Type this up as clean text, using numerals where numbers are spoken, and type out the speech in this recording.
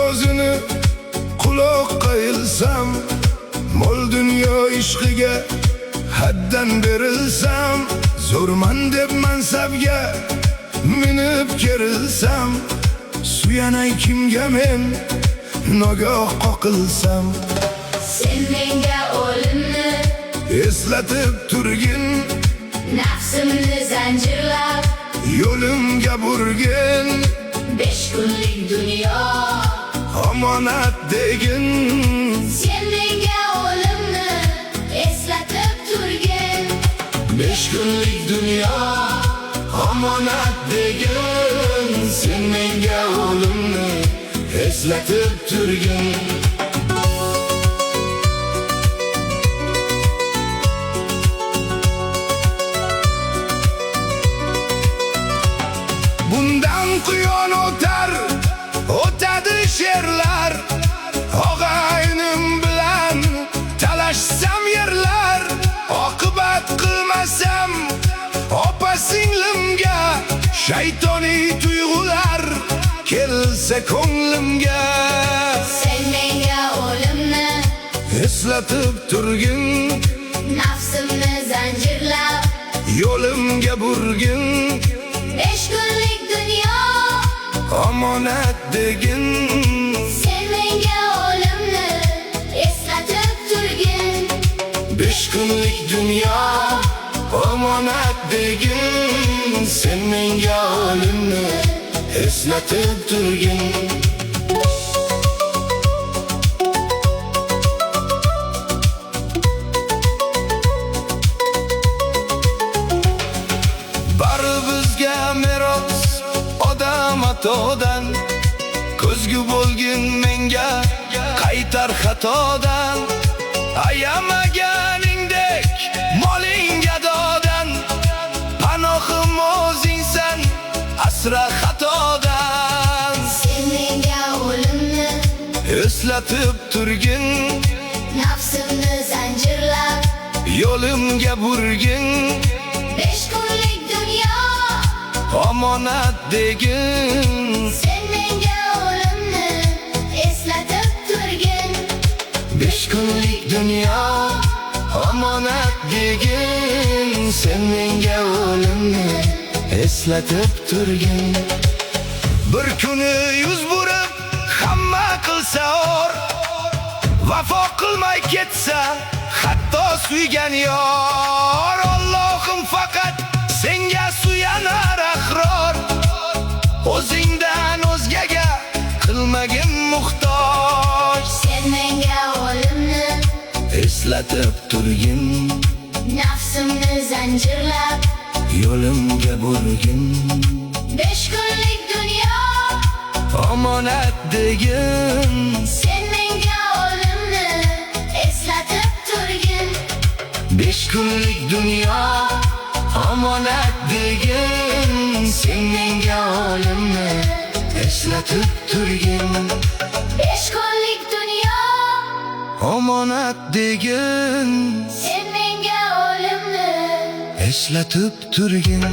so'zini quloqqa ilsam, mol dunyo ishqiga haddan berilsam, zo'rman deb mansabga minib kerilsam, suyanay kimga men nogoh qoqilsam. Sen menga o'limni eslatib turgin, nafsimni zanjirlab yo'limga burgin. 5 kunlik dunyo omonat degin. Sen menga o'limni eslatib turgin. 5 kunlik dunyo omonat degin. Sen menga o'limni eslatib turgin. Bundan quyon o'tar, o'tadi sherlar. Og'aynim bilan talashsam yerlar, oqibat qilmasam opa-singlimga, shaytoniy tuyg'ular kelsa ko'nglimga. Sen menga o'limni eslatib turgin, nafsimni zanjirlab yo'limga burgin. 5 kunlik dunyo omonat degin. Sen menga o'limni eslatib turgin. 5 kunlik dunyo omonat degin. Sen menga o'limni eslatib turgin. Bari bizga meros odam atodan, ko'zgu bo'lgin menga qaytar xatodan. Ayamaganingdek moling gadodan, panohim o'zingsan asra xatodan. Sen menga o'limni eslatib turgin, nafsimni zanjirlab yo'limga burgin. 5 kunlik dunyo omonat degin. Sen menga o'limni eslatib turgin. 5 kunlik dunyo omonat degin. Sen menga o'limni eslatib turgin. Bir kuni yuz burib hamma qilsa or, vafo qilmay ketsa hatto suygan yor. Allohim faqat senga suyanar ahror, o'zingdan o'zgaga qilmagin muhtoj. Sen menga o'limni eslatib turgin, nafsimni zanjirlab yo'limga burgin. 5 kunlik dunyo omonat degin. Sen menga o'limni eslatib turgin. 5 kunlik dunyo omonat degin. Sen menga o'limni eslatib turgin. 5 kunlik dunyo omonat degin. Sen menga o'limni eslatib turgin.